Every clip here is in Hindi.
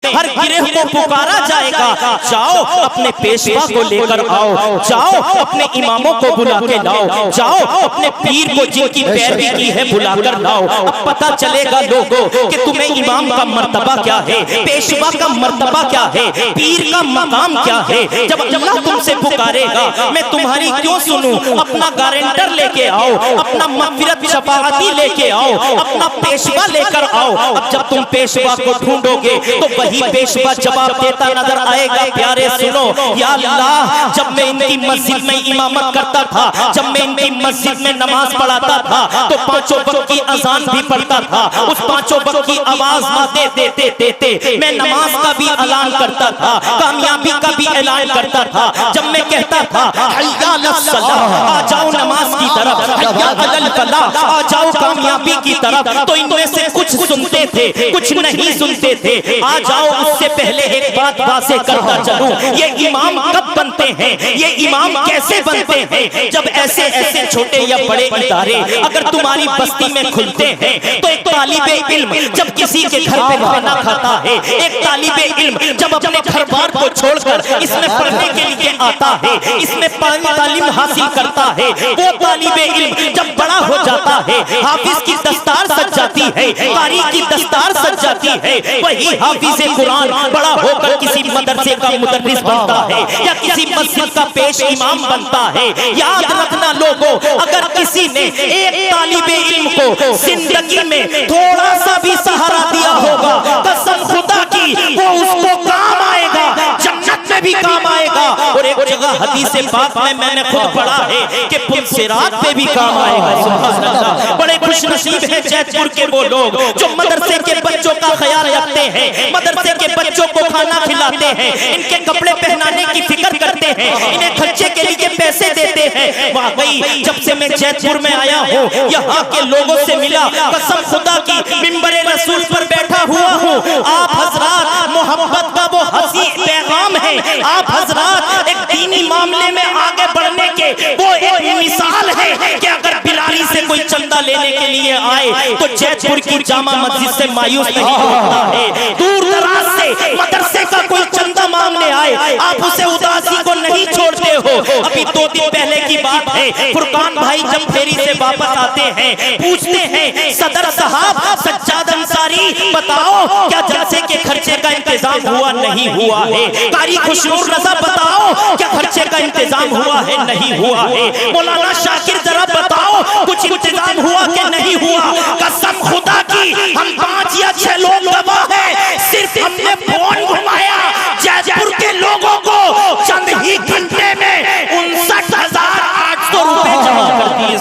हर गिरह को पुकारा जाएगा। जाओ अपने पेशवा को लेकर आओ, जाओ अपने इमामों को बुला के लाओ, जाओ अपने पीर को जिनकी पैरवी की है बुलाकर लाओ। अब पता चलेगा लोगों कि तुम्हें इमाम का मर्तबा क्या है, पेशवा का मर्तबा क्या है, पीर का मकाम क्या है। जब अल्लाह तुमसे पुकारेगा मैं तुम्हारी क्यों सुनूं? अपना गारंटर लेके आओ, अपना मग़फ़िरत शफ़ाअती लेके आओ, अपना पेशवा लेकर आओ। अब जब तुम पेशवा को ढूंढोगे तो वही पेशवा जवाब देता नजर आएगा। प्यारे सुनो, या अल्लाह जब मैं इनकी मस्जिद में इमामत करता था, जब मैं इनकी मस्जिद में नमाज पढ़ाता था तो पांचों वक्त की अजान भी पढ़ता था। उस पांचों वक्त की आवाज देते देते देते मैं नमाज का भी ऐलान करता था, कामयाबी का भी ऐलान करता था। जब मैं कहता था हय्या अलस सलाह, आ जाओ नमाज की तरफ, हय्या अलल फलाह, आ जाओ कामयाबी की तरफ, तो इनमें से कुछ सुनते थे, कुछ नहीं सुनते थे। आ जाओ उससे पहले एक बात वाज़ेह करता चलूं, ये इमाम कब बनते हैं, ये इमाम कैसे बनते हैं? जब ऐसे ऐसे छोटे या बड़े इदारे अगर तुम्हारी बस्ती में खुलते हैं तो एक तालिबे इल्म जब किसी के घर पे खाना खाता है, एक तालिबे इल्म जब अपने घर बार को छोड़कर इसमें पढ़ने के लिए आता है, इसमें तालीम हासिल करता है, वो तालिबे इल्म जब बड़ा हो जाता है, हाफिज की दस्तार सज जाती है, कारी की दस्तार सज जाती है, वही हाफिज कुरान बड़ा होकर किसी मदरसे का मुदर्रिस बनता है या किसी मस्जिद का पेश इमाम बनता है। याद रखना लोगों, अगर किसी ने एक तालिबे इल्म को जिंदगी में थोड़ा सा भी सहारा दिया होगा, कसम खुदा की वो उसको काम आएगा, जन्नत में भी काम आएगा। और एक जगह हदीस पाक में मैंने खुद पढ़ा है कि पुलसिरात पे भी काम आएगा। सुभान अल्लाह, बड़े खुशनसीब हैं जैतपुर के वो लोग जो मदरसे के बच्चों का ख्याल रखते हैं, मदरसे के बच्चों को खाना खिलाते हैं, इनके कपड़े पहनाने की फिक्र करते हैं, इन्हें खर्चे के लिए पैसे देते हैं। वाकई जब से मैं जैतपुर में आया हूँ, यहाँ के लोगों से मिला, कसम खुदा की मिंबरे रसूल पर बैठा हुआ हूँ। आप हजरात मोहब्बत का वो हंसी पैगाम है, आप हजरात एक दीनी मामले में आगे बढ़ने के वो एक मिसाल है कि अगर बिलाली से कोई चंदा लेने के लिए आए तो जैतपुर की जामा मस्जिद से मायूस नहीं होता है। दूर दराज से मदरसे का कोई चंदा मांगने आए आप उसे उदासी को नहीं छोड़ते हो। अभी 2 दिन पहले की बात है, फुरकान भाई जब फेरी से वापस आते हैं पूछते हैं सदर साहब सज्जाद अंसारी बताओ क्या जलसे के खर्चे का इंतजाम हुआ नहीं हुआ है? कारी खुशनूर रजा बताओ क्या खर्चे का इंतजाम हुआ है नहीं हुआ है? मौलाना शाकिर जरा बताओ कुछ इंतजाम हुआ कि नहीं हुआ? कसम खुदा की हम 5 या 6 लोग गवाह हैं, सिर्फ हमने फोन घुमाया जयपुर के लोगों को चंद ही घंटे में 59,800 रुपए जमा कर दिए।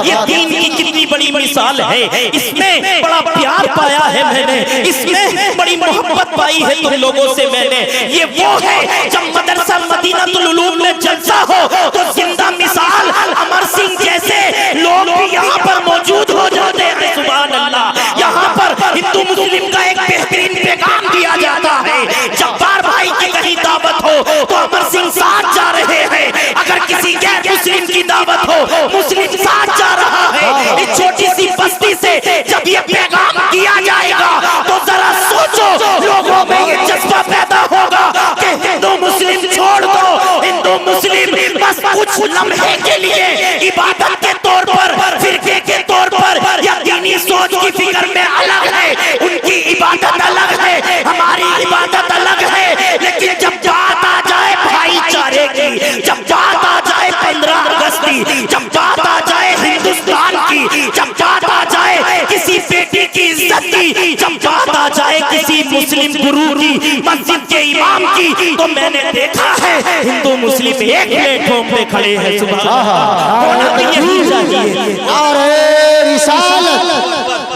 ये दीन की कितनी बड़ी मिसाल है, इसमें बड़ा प्यार पाया है मैंने, इसमें बड़ी मोहब्बत पाई है तुम लोगों से मैंने। ये वो है जब मदरसा मदीनातुल उलूम में जलसा हो तो जिंदा मिसाल अमर सिंह जैसे लोग भी यहाँ पर मौजूद हो जाते हैं। सुभान अल्लाह, यहाँ पर हिंदू मुस्लिम का एक बेहतरीन पैगाम दिया जाता है। जब्बार भाई की कहीं दावत हो तो अमर सिंह साथ जा रहे हैं, अगर किसी गैर मुस्लिम की दावत हो मुस्लिम साथ जा रहा है। इस छोटी सी बस्ती से जब ये पैगाम किया जाएगा तो जरा सोचो लोगों में ये जज्बा पैदा होगा कि हिंदू मुस्लिम छोड़ दो, हिंदू मुस्लिम बस कुछ लम्हे के लिए इबादत के तौर पर, फिरके के तौर पर या दीनी सोच की फिक्र में अलग है, उनकी इबादत अलग है, हमारी इबादत अलग है। लेकिन जब बात आ जाए भाईचारे की, जब बात आ जाए 15 अगस्त की, जब बात आ जाए हिंदुस्तान की, जब बात आ जाए किसी बेटी की इज्जत की, जब बात आ जाए किसी मुस्लिम गुरु की, मस्जिद के इमाम की, तो मैंने देखा है हिंदू मुस्लिम एक प्लेटफॉर्म पे खड़े हैं। सुबह होना तो यही चाहिए। नारे रिसालत,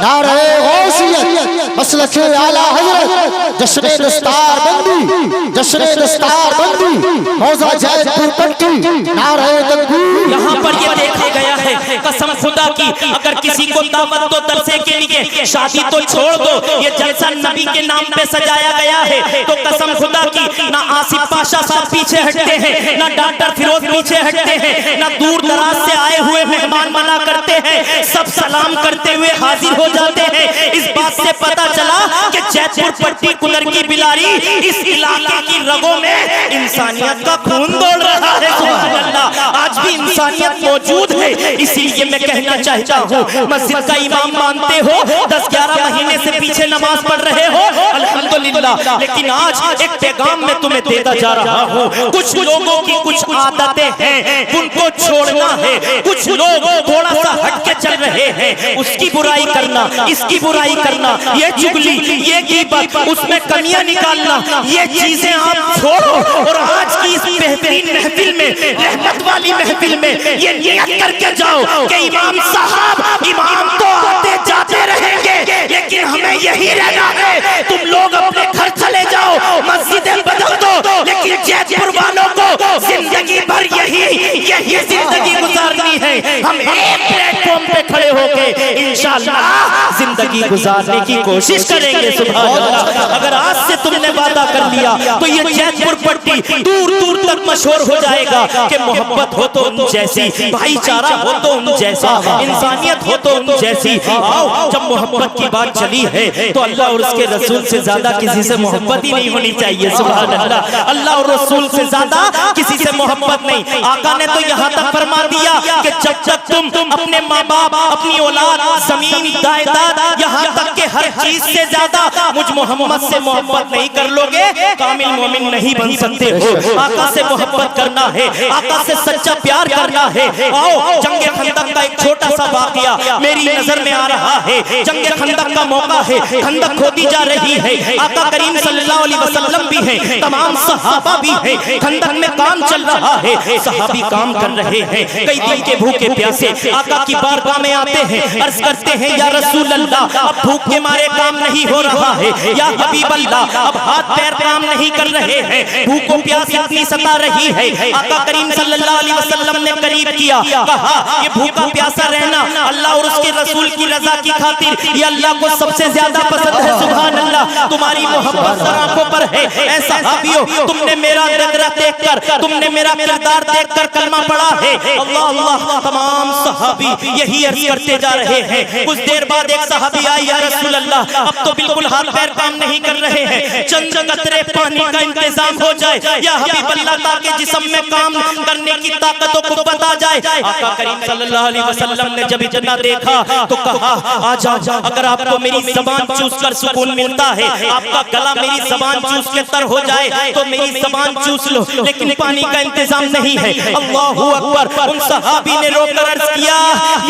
नारे गौसियत, मसलके आला हज़रत, जश्न दस्तार बंदी, जश्न दस्तार बंदी, मौजा जैतपुर पट्टी, नारे तकबीर। यहाँ पर ये देखा गया है कसम खुदा खुदा की अगर किसी को दावत दो दरसे के लिए, शादी तो छोड़ दो, ये जलसा नबी के नाम पे सजाया गया है, तो कसम खुदा की ना आसिफ पाशा साहब पीछे हटते हैं, ना डॉक्टर फिरोज पीछे हटते हैं, ना दूर दराज से आए हुए मेहमान मना करते हैं, सब सलाम करते हुए हाजिर हो जाते हैं। इस बात से पता चला कि जयपुर पट्टी कुलर की बिलारी, इस इलाके की रगों में इंसानियत का खून दौड़ रहा है। सुभान अल्लाह, आज भी इंसानियत मौजूद है। इसीलिए मैं कहना चाहता हूँ, मस्जिद का इमाम मानते हो, 10-11 महीने से पीछे नमाज पढ़ रहे हो, अल्हम्दुलिल्लाह, लेकिन आज एक पैगाम मैं तुम्हें देता जा रहा हूँ। कुछ लोगों की कुछ आदतें हैं, उनको छोड़ना है। कुछ लोग थोड़ा सा हटके चल रहे हैं, उसकी बुराई करना, इसकी बुराई करना, ये चुगली, ये गीबत, उसमें कमियां निकालना, ये चीजें आप छोड़ो और आज की इस बेहतरीन महफिल में, रहमत वाली महफिल में ये नियत करके जाओ कि इमाम साहब, इमाम तो आते जाते रहेंगे, लेकिन हमें यही रहना है। तुम लोग अपने घर चले जाओ, मस्जिदें बदल दो, लेकिन जयपुर वालों को जिंदगी भर यही जिंदगी गुजारनी है। हम एक प्लेटफॉर्म पे खड़े होके इंशाअल्लाह जिंदगी गुजारने की कोशिश करेंगे। सुभान अल्लाह, अगर आज से तुमने वादा कर लिया तो ये जयपुर पट्टी दूर दूर तक मशहूर हो जाएगा कि मोहब्बत हो तो उन जैसी, भाईचारा हो तो उन जैसा, इंसानियत हो तो उन जैसी। आओ, जब मोहब्बत की बात चली है तो अल्लाह और उसके रसूल से ज्यादा किसी से मोहब्बत ही नहीं होनी चाहिए। सुभान अल्लाह, अल्लाह और रसूल से ज्यादा किसी से मोहब्बत नहीं। आका ने तो यहाँ तक फरमा दिया कि जब तक तुम अपने माँ बाप, अपनी औलाद, जमीन जायदाद, यहाँ तक के हर चीज से ज्यादा मुझ मोहम्मद से मोहब्बत नहीं कर लोगे, कामिल मोमिन नहीं बन सकते हो। आका से मोहब्बत करना है, आका से सच्चा प्यार करना है। आओ, जंगे खंदक का एक छोटा सा वाकया मेरी नजर में आ रहा है। जंगे खंदक का मौका है, खंदक खोदी जा रही है, आका करीम सल्लल्लाहु अलैहि वसल्लम भी है, तमाम सहाबा भी है, खंदक में काम चल रहा है, सहाबी काम कर रहे हैं, कई दिन के भूखे प्यासे आका की बारगाह में आते हैं, अर्ज करते हैं या रसूल अल्लाह, अब भूख के मारे काम नहीं हो रहा है, या हबीब अल्लाह, अब हाथ पैर काम नहीं कर रहे हैं, भूखों प्यास इतनी सता रही है। आका करीम सल्लल्लाहु अलैहि वसल्लम ने करीब किया, कहा ये भूखा प्यासा रहना अल्लाह और उसके रसूल की रजा की खातिर ये अल्लाह को सबसे ज्यादा पसंद है। सुभान अल्लाह, तुम्हारी मोहब्बत आंखों पर है। ऐसा सहाबियों, तुमने मेरा नजरा देखकर, तुमने मेरा किरदार देखकर कलमा पढ़ा है। अल्लाह अल्लाह, तमाम सहाबी यही अर्ज करते जा रहे हैं। कुछ देर बाद एक सहाबी आई, या रसूल अल्लाह, अब तो बिल्कुल हाथ पैर काम नहीं कर रहे हैं, चंद कतरे पानी का इंतजाम हो जाए, या हबीब अल्लाह, ताकि जिस्म में काम करने की ताकत और कुव्वत आ जाए। आका करीम सल्लल्लाहु अलैहि वसल्लम ने जब इतना देखा तो कहा, आजा, अगर आपको मेरी ज़बान चूस कर सुकून मिलता है, आपका गला मेरी ज़बान चूस के तर हो जाए तो मेरी ज़बान चूस लो, लेकिन पानी का इंतजाम नहीं है। अल्लाहू अकबर। उन सहाबी ने रोकर अर्ज किया,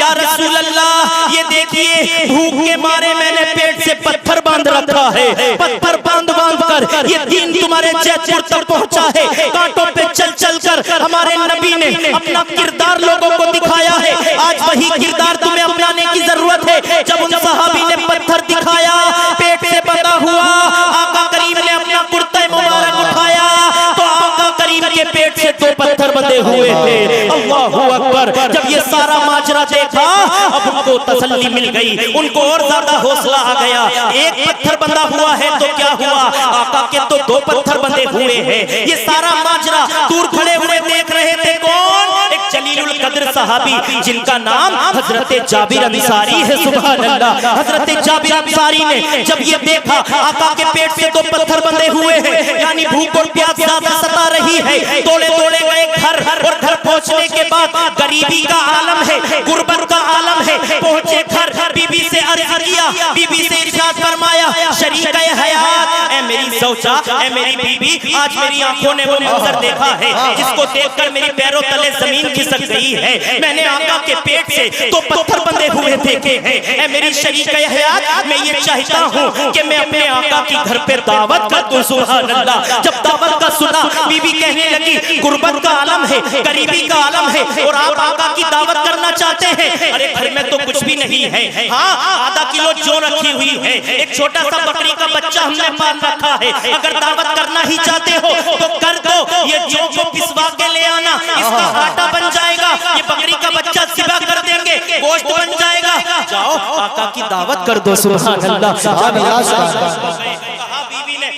या रसूल अल्लाह, ये देखिए भूख के मारे मैंने पेट से पत्थर बांध रखा है, पत्थर बांध कर ये दीन तुम्हारे जयपुर तक पहुंचा है। कांटों पे चल चल कर हमारे नबी ने अपना किरदार लोगों को दिखाया है। आज वही किरदार तुम्हें अपनाने की जरूरत है। जब उन सहाबी ने पत्थर दिखाया, पेट से बंधा हुआ, आका करीम ने अपना कुर्ता मुबारक उठाया तो आका करीम के पेट से 2 पत्थर बंधे हुए थे। अल्लाहू अकबर। जब ये सारा माजरा देखा, अब उनको तसल्ली मिल गई, उनको और ज्यादा हौसला आ गया। एक पत्थर बंधा हुआ है तो क्या हुआ, आका के तो 2 पत्थर बंधे हुए हैं। ये सारा माजरा दूर खड़े हुए देख रहे थे कौन? एक जलीलुल कद्र सहाबी जिनका नाम हजरत जाबिर अंसारी है। सुभान अल्लाह। हजरत जाबिर अंसारी ने जब ये देखा आका के पेट से 2 पत्थर बंधे हुए हैं, यानी भूख और प्यास ज्यादा सता रही है, दौड़े दौड़े गए घर, और घर पहुंचने के बाद गरीबी का आलम है, गुर्बत का आलम है। पहुंचे घर, बीबी से अर्ज किया, बीबी से इरशाद फरमाया, शरीक हयात, ऐ मेरी सौचा, ऐ मेरी बीबी, आज मेरी आंखों ने वो मंजर देखा है जिसको देखकर मेरी पैरों तले जमीन खिसक गई है। मैंने आका के पेट से 2 पत्थर बंधे हुए देखे हैं। ऐ मेरी शरीक हयात, मैं ये चाहता हूँ कि मैं अपने आका की घर पे दावत कर दूं। सुभान अल्लाह। जब दावत का सुना, बीबी कहने लगी, गुर्बत का आलम है, गरीबी का आलम है, और आप आका की दावत करना चाहते हैं? अरे घर में तो कुछ भी नहीं है, हाँ आधा किलो जौ रखी हुई है, एक छोटा सा बकरी का बच्चा हमने पाल रखा है, अगर दावत करना ही चाहते हो तो कर दो। ये जौ को पिसवा के ले आना, इसका आटा बन जाएगा, ये बकरी का बच्चा सिबा कर देंगे, गोश्त बन जाएगा। जाओ आका की दावत कर दो। सुभान अल्लाह। कहा बीवी ने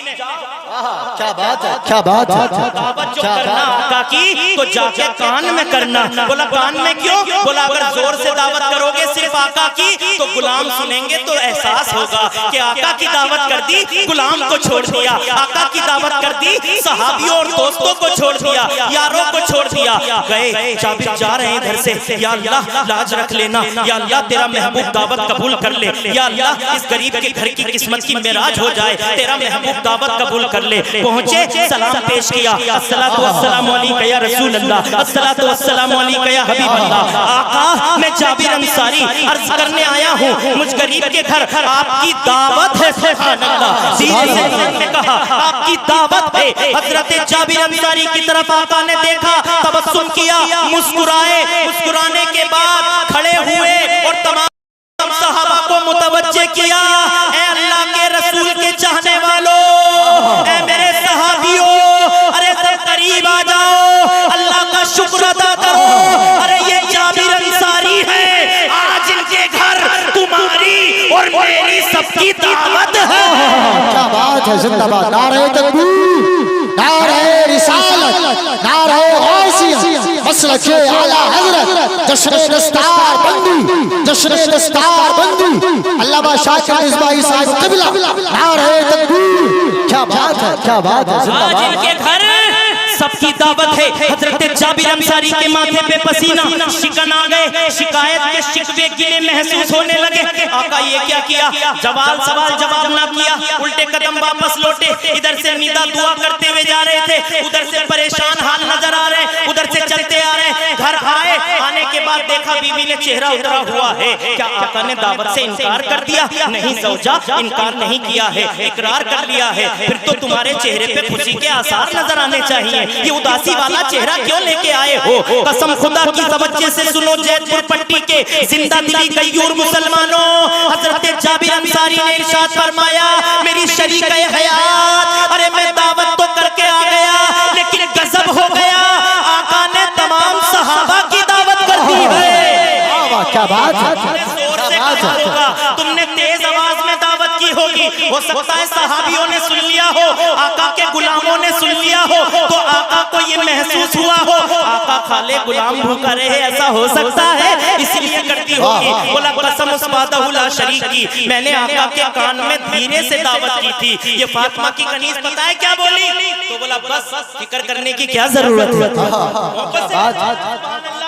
क्या बात है, क्या बात है। दावत जो करना आका की तो जाके कान में करना। बोला कान में क्यों? बोला अगर जोर से दावत करोगे सिर्फ आका की तो गुलाम सुनेंगे तो एहसास होगा कि आका की दावत कर दी, गुलाम को छोड़ दिया। आका की दावत कर दी, सहाबियों और दोस्तों को छोड़ दिया, यारों को छोड़ दिया। गए जाबिर जा रहे हैं इधर से, या अल्लाह लाज रख लेना, या अल्लाह तेरा महबूब दावत कबूल कर ले, या अल्लाह इस गरीब के घर की किस्मत की मेराज हो जाए, तेरा महबूब दावत कबूल कर ले। पहुंचे, सलाम पेश किया, अस्सलातु वस्सलामु अलैका या रसूल अल्लाह, अस्सलातु वस्सलामु अलैका या हबीब अल्लाह। आका मैं जाबिर अंसारी अर्ज करने आया हूँ, मुझ गरीब के घर आपकी दावत है। सुभान अल्लाह। दीन ने कहा आपकी दावत है। हजरत जाबिर अंसारी की तरफ आका ने देखा, तबस्सुम किया, मुस्कुराए, मुस्कुराने के बाद खड़े हुए और तमाम सहाबा को मुतवज्जे किया। ऐ अल्लाह के रसूल के चाहने वालों, ऐ मेरे सहाबियों, अरे सब करीब आ जाओ, अल्लाह का शुक्र अदा करो। अरे ये जाबिर अंसारी है, आज इनके घर तुम्हारी और मेरी सबकी दावत है। क्या बात है, जिंदाबाद। नारे तकबीर, नारे रिसालत, नारे गौसियत, मसलके आला हजरत, जश्न दस्तार बंदी, जश्न दस्तार बंदी, अल्लामा शाकिर इस्माइल साहब क़िबला, नारे तकबीर। क्या बात है, क्या बात है, आज इनके घर सबकी दावत है। हजरत जाबिर अंसारी के माथे पे पसीना शिकन आ गए, शिकायत के शिकवे गिले महसूस होने लगे। आका ये क्या किया? सवाल जवाब ना किया, उल्टे कदम वापस लौटे। इधर से निदा दुआ करते हुए जा रहे थे, उधर से परेशान हाल नजर आ रहे, उधर से चलते आ रहे। घर आए, आने के बाद देखा बीवी ने चेहरा उतरा हुआ है। क्या आका ने दावत से इनकार कर दिया? नहीं सौजा, इनकार नहीं किया है, इकरार कर लिया है। फिर तो तुम्हारे चेहरे पे खुशी के आसार नजर आने चाहिए। ये उदासी वाला चेहरा क्यों लेके आए हो? कसम खुदा की तवज्जो से सुनो जैतपुर पट्टी के जिंदा दिली गयूर मुसलमानों, हजरत जाबिर अंसारी ने इरशाद फरमाया, मेरी शरीक हयात, अरे मैं दावत तो करके आ गया लेकिन गजब हो गया, आका ने तमाम सहाबा की दावत कर दी है। क्या बात है, जोर से कहा होगा, तुमने तेज आवाज में दावत की होगी, हो सकता है सहाबियों ने सुन लिया हो, आका के गुलामों ने सुन लिया हो, तो आका को ये महसूस हुआ हो आका खाले गुलाम भूखा रहे, ऐसा हो सकता है इसलिए करती होगी। बोला कसम उस वादहुल शरीक की, मैंने आका के कान में धीरे से दावत की थी। ये फातिमा की कनीज पता है क्या बोली? तो बोला बस फिक्र करने की क्या जरूरत है,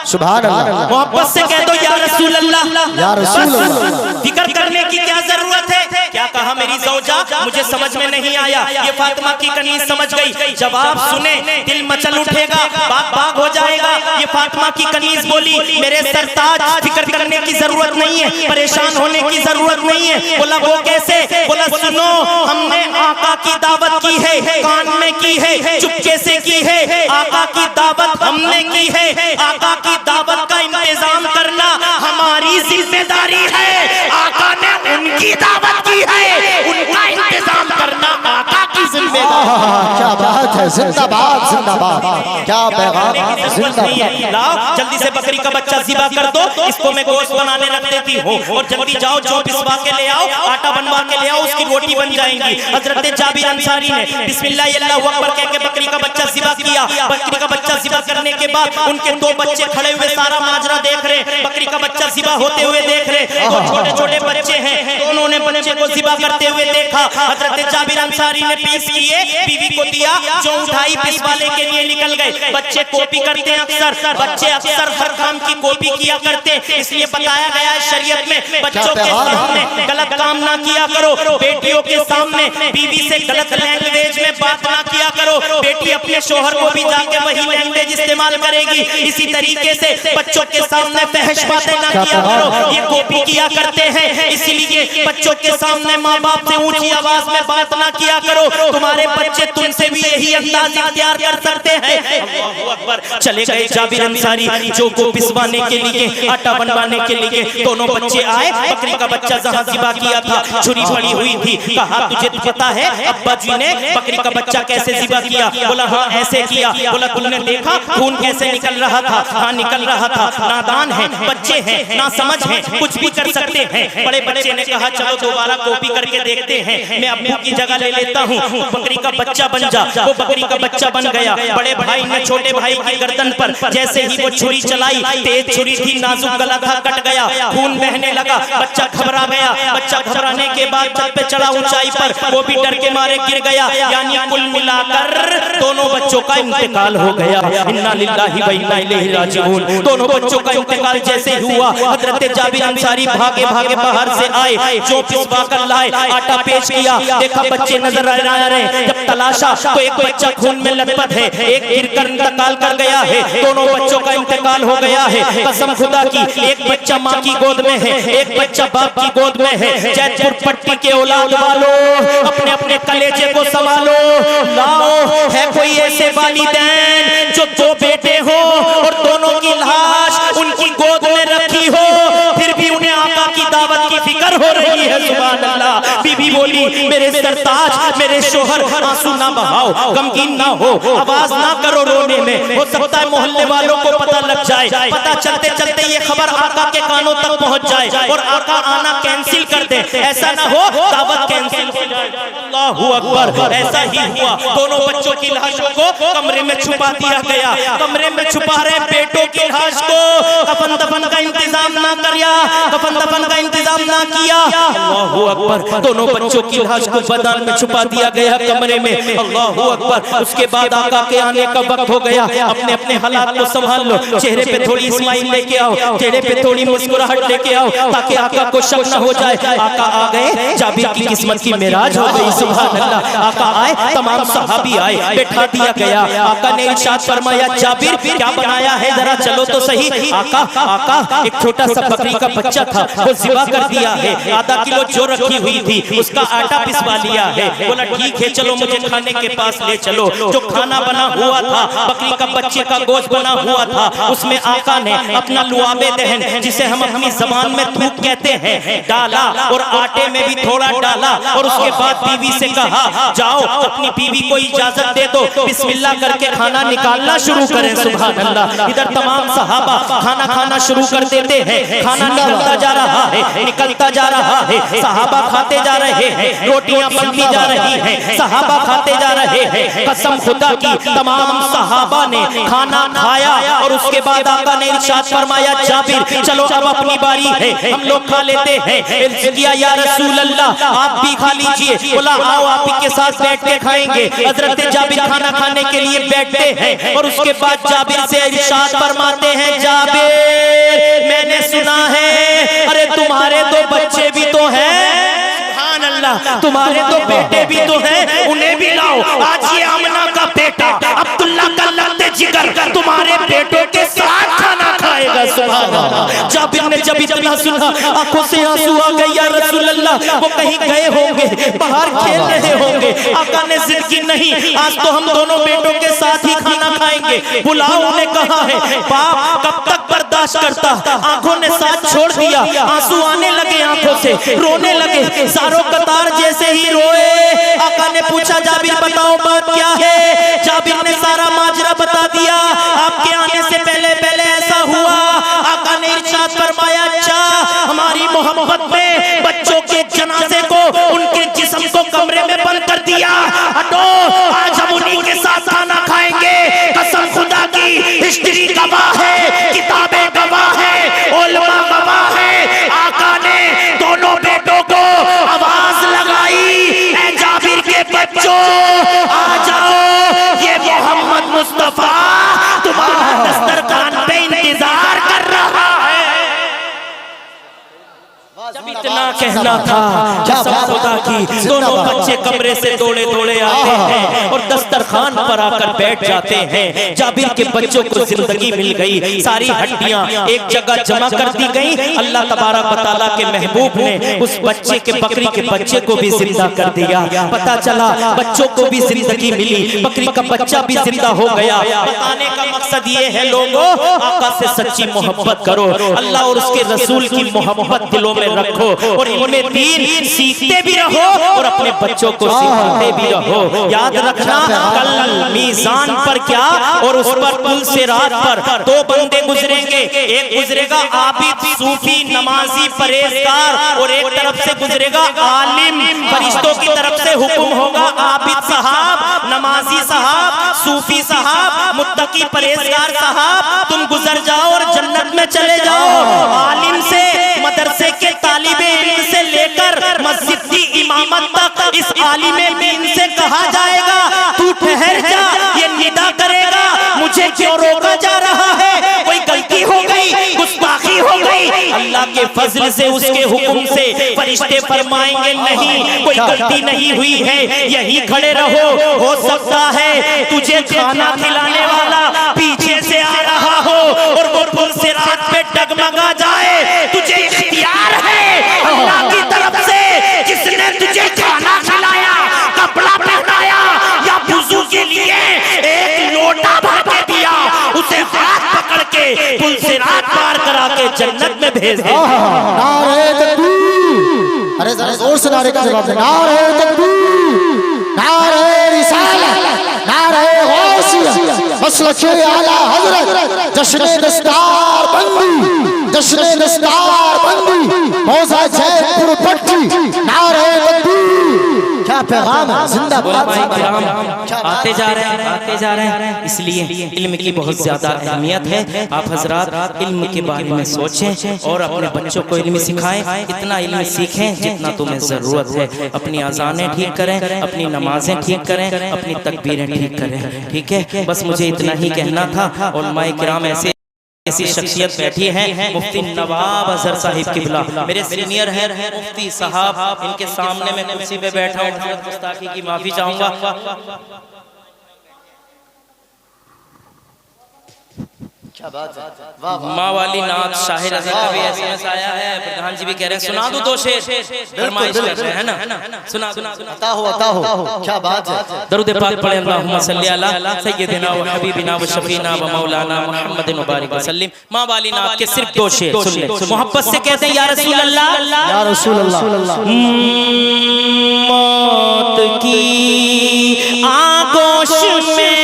सुभान अल्लाह, मोहब्बत से कह दो या रसूल अल्लाह, या रसूल अल्लाह, फिक्र करने की क्या जरूरत है। क्या कहा मेरी ज़ौजा? मुझे समझ में नहीं आया। ये फातिमा की कनीज समझ गई, जवाब सुने दिल मचल उठेगा, बाग बाग हो जाएगा। ये फातिमा की कनीज बोली, मेरे सरताज फिक्र करने की जरूरत नहीं है, परेशान होने की जरूरत नहीं है। बोला वो कैसे? बोला सुनो, हमने आका की दावत की है, कान में की है, चुपके से की है, आका की दावत हमने की है। आका की दावत का इंतजाम करना हमारी जिम्मेदारी है। आका ने उनकी दावत की है, उनका इंतजाम करना आका की जिम्मेदारी। क्या बात है, जिंदाबाद जिंदाबाद, क्या पैगाम, जिंदाबाद। लाओ जल्दी से बकरी का बच्चा ज़िबा कर दो, इसको मैं गोश्त बनाने रख देती हूँ, और जल्दी जाओ जौ पिसवा के ले आओ, आटा बनवा के ले आओ, उसकी रोटी बन जाएंगी। हजरत जाबिर अंसारी ने बिस्मिल्लाह अल्लाहु अकबर कह के बकरी का बच्चा ज़िबा किया। बकरी का बच्चा ज़िबा करने के बाद उनके दो बच्चे खड़े हुए सारा माजरा देख रहे, बकरी का बच्चा ज़िबा होते हुए देख रहे। दो छोटे छोटे बच्चे हैं, दोनों ने बच्चे को ज़िबा करते हुए देखा। हजरत जाबिर अंसारी ने पीस किए, बीवी को दिया, जो उठाई पिसवाने के लिए निकल गए। बच्चे कॉपी करते हैं अक्सर, बच्चे अक्सर हर काम की कॉपी किया करते हैं, इसलिए बताया गया है शरीयत में बच्चों के सामने गलत काम ना किया करो, बेटियों के सामने बीवी से गलत लैंग्वेज में बात ना किया करो, बेटी अपने शोहर को भी जाके वही लैंग्वेज इस्तेमाल करेगी। इसी तरीके से बच्चों के सामने फहश बातें ना किया करो, ये कॉपी किया करते हैं, इसीलिए बच्चों के सामने माँ बाप से ऊंची आवाज में बात ना किया करो। तुम्हारे बच्चे तुमसे भी यही अंदाज इख्तियार कर सकते हैं। अल्लाहू अकबर। चले गए जाबिर अंसारी जो को पिसवाने के लिए, आटा बनवाने के लिए। दोनों बच्चे आए, बकरी का बच्चा जहां ज़िबा किया था छुरी पड़ी हुई थी। कहा तुझे पता है अब्बा जी ने बकरी का बच्चा कैसे ज़िबा किया? बोला हाँ ऐसे किया। बोला तुमने देखा खून कैसे निकल रहा था? हाँ निकल रहा था। नादान है, बच्चे हैं, ना समझ है, कुछ भी कर सकते हैं। बड़े बच्चे ने कहा चलो दोबारा कॉपी करके देखते हैं, मैं अब्बू की जगह ले लेता हूँ, बकरी का बच्चा बन जा। वो बकरी का बच्चा बन गया। बड़े भाई ने छोटे भाई की गर्दन पर जैसे ही वो छुरी चलाई, तेज छुरी थी, नाजुक गला था, कट गया, खून बहने लगा। बच्चा घबरा गया। बच्चा घबराने के बाद छत पे चढ़ा ऊंचाई पर, वो भी डर के मारे गिर गया। यानी कुल मिलाकर दोनों बच्चों का इंतकाल हो गया। इन्ना लिल्लाहि व इन्ना इलैहि राजिऊन। दोनों बच्चों का इंतकाल जैसे हुआ, हजरत जाबिर अंसारी भागे भागे बाहर से आए, जो पिसवा कर लाए, आटा पेश किया, देखा बच्चे नजर आ रहे। जब तलाशा तो एक बच्चा खून में लथपथ है, एक गिरकर इंतकाल कर गया है। दोनों बच्चों का इंतकाल हो गया है। कसम खुदा की, एक बच्चा माँ की गोद में है, एक बच्चा बाप की गोद में है। जैतपुर पट्टी के औलाद वालों, अपने अपने कलेजे को संभालो। लाओ है कोई ऐसे वालिदैन जो दो बेटे हो और दोनों की लाश उनकी गोद में रखी हो, फिर भी उन्हें आका की दावत की फिक्र हो रही है। सुभान अल्लाह। बीबी बोली मेरे सरताज, मेरे शोहर आंसू ना बहाओ, गमगीन ना हो, आवाज ना करो रोने में। हो सकता है मोहल्ले वालों को पता लग जाए, पता चलते चलते ये खबर आका के कानों तक पहुंच जाए और आका आना कैंसिल कर दे। ऐसा ना हो दावत कैंसिल हो जाए। अल्लाहू अकबर। ऐसा ही हुआ। दोनों बच्चों की लाशों को कमरे में छुपा दिया गया। कमरे में छुपा रहे बेटों की लाश को, कफन दफन का इंतजाम ना किया, कफन दफन का इंतजाम ना किया। अल्लाहू अकबर। दोनों बच्चों की लाश को बदान में छुपा दिया गया कमरे में। अल्लाहू अकबर। उसके बाद आका के आने का वक्त हो गया। अपने अपने हालात को संभाल लो, चेहरे पे थोड़ी स्माइल लेके आओ, चेहरे पे थोड़ी मुस्कुराहट लेके आओ, ताकि आका को शक न हो जाए। आका आ गए, जाबिर की किस्मत की मेराज हो गई। सुभान अल्लाह। आका आए, तमाम सहाबी आए, बैठा दिया गया। आका ने इरशाद फरमाया जाबिर क्या बनाया है जरा चलो तो सही। आका एक छोटा सा बकरी का बच्चा था, वो ज़िबा कर दिया है, आधा किलो जो रखी हुई थी उसका आटा पिसवा लिया है। बोला ठीक है चलो मुझे खाने के पास ले चलो। जो खाना बना हुआ था, बकरी का बच्चे का गोश्त बना हुआ था, उसमें आका ने अपना लुआबे दहन, जिसे हम अपनी जबान में थूक कहते हैं, डाला और आटे में भी थोड़ा डाला और उसके बाद बीवी से कहा जाओ अपनी बीवी को इजाजत दे दो, बिस्मिल्लाह करके खाना निकालना शुरू करें। सुभान अल्लाह। इधर तमाम सहाबा खाना खाना शुरू कर देते हैं। खाना निकलता जा रहा है, निकलता जा रहा है, सहाबा खाते जा रहे हैं, रोटियां बनती जा रही हैं, सहाबा खाते जा रहे हैं। कसम खुदा की, तमाम सहाबा ने खाना खाया और उसके बाद आका ने इरशाद फरमाया जाबिर चलो अब अपनी बारी है, हम लोग खा लेते हैं। अर्ज़ किया या रसूल अल्लाह आप भी खा लीजिए। बोला आओ आप ही के साथ बैठ के खाएंगे। हजरत जाबिर खाना खाने के लिए बैठते हैं और उसके बाद जाबिर से इरशाद फरमाते हैं जाबिर मैंने सुना है अरे तुम्हारे दो बच्चे भी तो हैं, सुभान अल्लाह, तुम्हारे दो बेटे भी तो हैं, उन्हें भी लाओ। आज ये आमना का बेटा अब्दुल्ला का लत्ते जिगर तुम्हारे बेटों के साथ खाना खाएगा। सुभान अल्लाह। जाबिर ने जब इतना सुना आंखों से आंसू आ गए। या रसूल अल्लाह वो कहीं गए होंगे, बाहर खेल रहे होंगे। आका ने जिद की नहीं आज तो हम दोनों बेटों के साथ ही खाना खाएंगे, बुलाओ। उन्हें कहा है बाप कब तक बर्दाश्त करता। आंखों ने साथ छोड़ दिया, आंसू आने लगे आंखों से, रोने लगे, सारों कतार जैसे ही रोए। आका ने पूछा जाबिर बताओ बात क्या है। जाबिर ने सारा माजरा बता दिया। आपके आने से पहले पहले ऐसा हुआ। आका ने इरशाद फरमाया अच्छा हमारी मोहब्बत में बच्चों के जनाजे को, उनके जिस्म को कमरे में बंद कर दिया। हटो आज हम उन्हीं के साथ खाना खाएंगे। कसम खुदा की हिस्ट्री गवाह है, किताबें गवाह है, उलमा गवाह है। आका ने दोनों बेटों को आवाज लगाई ऐ जाबिर के बच्चों आ जाओ, ये मोहम्मद मुस्तफा तुम्हारा दस्तरखान पे इंतजार कर रहा है। जब इतना कहना था कसम खुदा की दोनों बच्चे कमरे से दौड़े दौड़े आते हैं और दस्तरखान दस्तरखान पर आकर बैठ जाते हैं। जाबिर के बच्चों को जिंदगी मिल गई, सारी हड्डियां एक जगह जमा कर दी गई। अल्लाह तबारक व तआला के महबूब ने उस बच्चे के, बकरी के बच्चे को भी जिंदा कर दिया। पता चला बच्चों को भी जिंदगी मिली, बकरी का बच्चा भी जिंदा हो गया। बताने का मकसद ये है लोगों, आका से सच्ची मोहब्बत करो, अल्लाह और उसके रसूल की मोहब्बत दिलों में रखो और इनमें दीन सीखते भी रहो और अपने बच्चों को सिखाते भी रहो। याद रखना कल मीज़ान पर क्या और उस पर पुल से रात पर दो बंदे गुजरेंगे। एक गुजरेगा आबिद सूफी नमाजी परहेजगार और एक तरफ से गुजरेगा आलिम। फरिश्तों की तरफ से हुक्म होगा आबिद साहब, नमाजी साहब, सूफी साहब, मुत्तकी परहेजगार साहब, तुम गुजर जाओ और जन्नत में चले जाओ। आलिम से, मदरसे के तालिबे इल्म से लेकर मस्जिद की इमामत तक इस आलिमे दीन से कहा जाएगा तू ठहर जा, ये निदा करेगा मुझे क्यों रोका जा रहा है, कोई गलती हो गई, गुस्ताखी हो गई। अल्लाह के फजल से, उसके हुक्म से फरिश्ते फरमाएंगे नहीं, कोई गलती नहीं हुई है, यही खड़े रहो। हो सकता है तुझे खाना खिलाने वाला पीछे से आ रहा हो और वो पुल से रात पे डगमगा जाए, तुझे इख्तियार है अल्लाह की तरफ से, जिसने तुझे खाना खिलाया, कपड़ा पहनाया या वुजू के लिए एक लोटा भर के दिया, उसे हाथ पकड़ के पुल से रात पार करा के जन्नत में भेज दे। नारे तकबीर, अरे जरा जोर से नारे का जवाब दे। नारे तकबीर, नारे रिसालत, नारे गौसिया, मसलके आला हजरत, जश्न दस्तार बंदी, जश्न दस्तार बंदी, मौजा जयपुर पट्टी। नारे तकबीर, क्या पैगाम है, जिंदाबाद। आते जा रहे हैं, आते जा रहे हैं, इसलिए इल्म की बहुत ज्यादा अहमियत है। आप हजरात इल्म के बारे में सोचें और अपने बच्चों को इल्म सिखाएं, इतना इल्म सीखें जितना तुम्हें जरूरत है। अपनी अज़ानें ठीक करें, अपनी नमाजें ठीक करें, अपनी तकबीरें ठीक करें, ठीक है। बस मुझे इतना ही कहना था। उलमाए किराम ऐसी शख्सियत बैठी हैं, मुफ्ती नवाब अजहर साहिब किबला मेरे सीनियर हैं, मुफ्ती साहब, इनके सामने मैं कुर्सी पे बैठा हूँ, गुस्ताखी की माफी चाहूंगा। क्या बात है, माँ वाली नाथ शाहिर रज़ा का भी एसएमएस आया है, प्रधान जी भी कह रहे हैं सुना दो, 2 शेर फरमाइश कर रहे हैं ना, सुना अता हो, क्या बात है। दरूद पाक पढ़े, अल्लाहुम्मा सल्ली अला सय्यदिना व हबीबिना व शफीना व मौलाना मुहम्मदिन व बारिक वसल्लिम। माँ वाली नाथ के सिर्फ 2 शेर सुन ले, मोहब्बत से कहते हैं या रसूल अल्लाह, या रसूल अल्लाह। मौत की आगोश में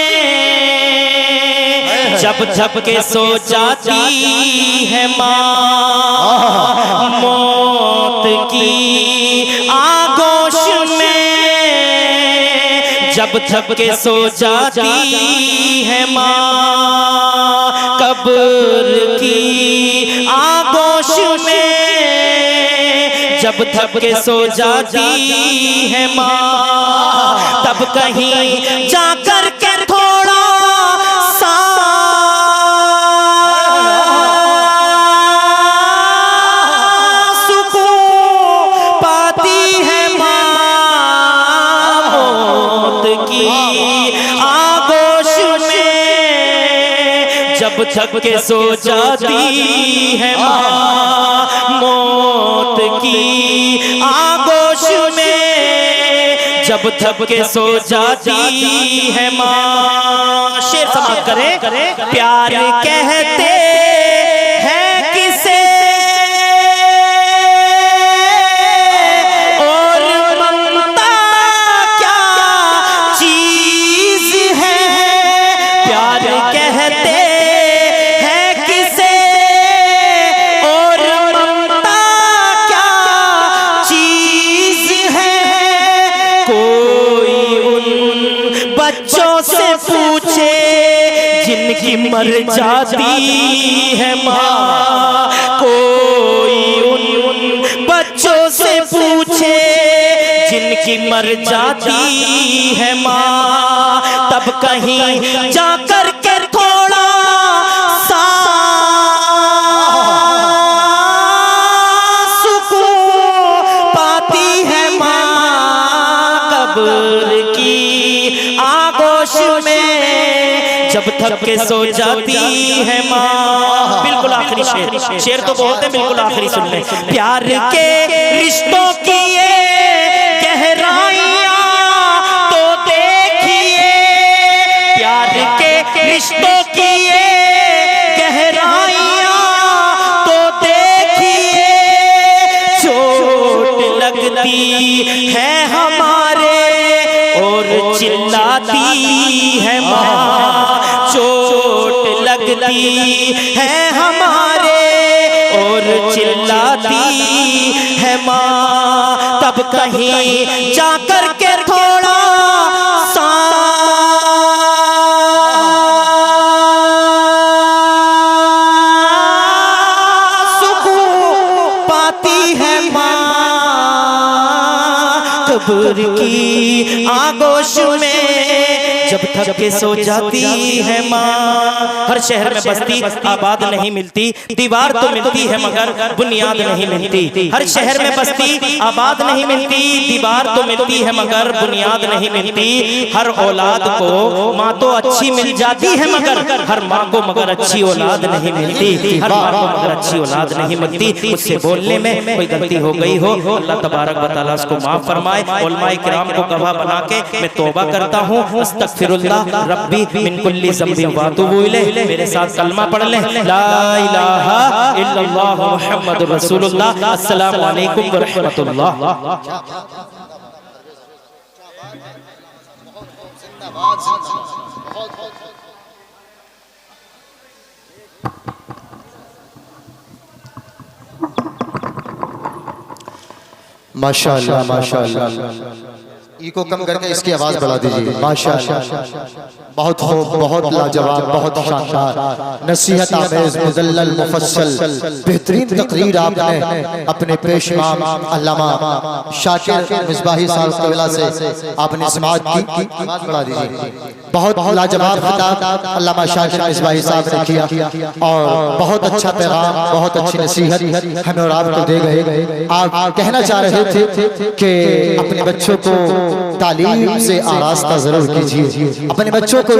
जब जब के सो जाती है माँ, मौत की आगोश में जब जब के सो जाती है माँ, कब्र की आगोश में जब जब के सो जाती है माँ, तब कहीं जाकर के थोड़ा जब के सो जाती है माँ, मौत की आगोश में जब जब के सो जाती है माँ। शेर समाप्त करें, प्यार कहते हैं किसे और ममता क्या चीज है, प्यार कहते जिनकी मर जाती है माँ, कोई उन बच्चों से पूछे जिनकी मर जाती है माँ, तब कहीं जाकर के थोड़ा सा सुकून पाती है माँ। कब्र की आगोश में जब थक के सो जाती है माँ। बिल्कुल आखिरी शेर, शेर तो बहुत है, बिल्कुल आखिरी सुन ले। प्यार के रिश्तों की ये गहराइयाँ तो देखिए, प्यार के रिश्तों की ये गहराइयाँ तो देखिए, चोट लगती है हमारे और चिल्लाती है माँ, चोट लगती है हमारे और चिल्लाती है माँ। तब कहीं जाकर के थोड़ा सा सुकून पाती है माँ। कब्र की आगोश में जब थक के सो जाती है माँ। हर शहर में बस्ती आबाद नहीं मिलती, दीवार तो मिलती है मगर बुनियाद नहीं मिलती। हर शहर में बस्ती आबाद नहीं मिलती, दीवार तो मिलती है मगर बुनियाद नहीं मिलती। हर औलाद को माँ तो अच्छी मिल जाती है मगर हर माँ को मगर अच्छी औलाद नहीं मिलती। हर माँ को मगर अच्छी औलाद नहीं मिलती। मुझसे बोलने में कोई गलती हो गई हो, अल्लाह तबारक व तआला उसको माफ फरमाए। उलमाए किराम को गवाह बना के मैं तौबा करता हूँ। अस्तगफिरुल्लाह रब्बी मिन कुल्ली ज़ंबिन व अतूबु इलैह। मेरे साथ कलमा पढ़ लें, ला इलाहा इल्लल्लाह मुहम्मदुर रसूलुल्लाह। अस्सलामु अलैकुम व रहमतुल्लाह। माशाअल्लाह माशाअल्लाह। ई को कम करके इसकी आवाज बढ़ा दीजिए। माशाअल्लाह, बहुत खूब, बहुत लाजवाब, बहुत शानदार, नसीहत आमेज, मुदल्लल, मुफस्सल, बेहतरीन तकरीर आपने अपने पेशमाम अल्लामा शाकिर मिसबाही साहब कबला से आपने समाअत की। आवाज बढ़ा दीजिए। बहुत लाजवाब खिताब अल्लामा शाकिर मिसबाही साहब ने किया और बहुत अच्छा पैगाम, बहुत अच्छी नसीहत हमें और आपको दे गए। आप कहना चाह रहे थे कि अपने बच्चों को तालीम से आरास्ता जरूर कीजिए, अपने बच्चों को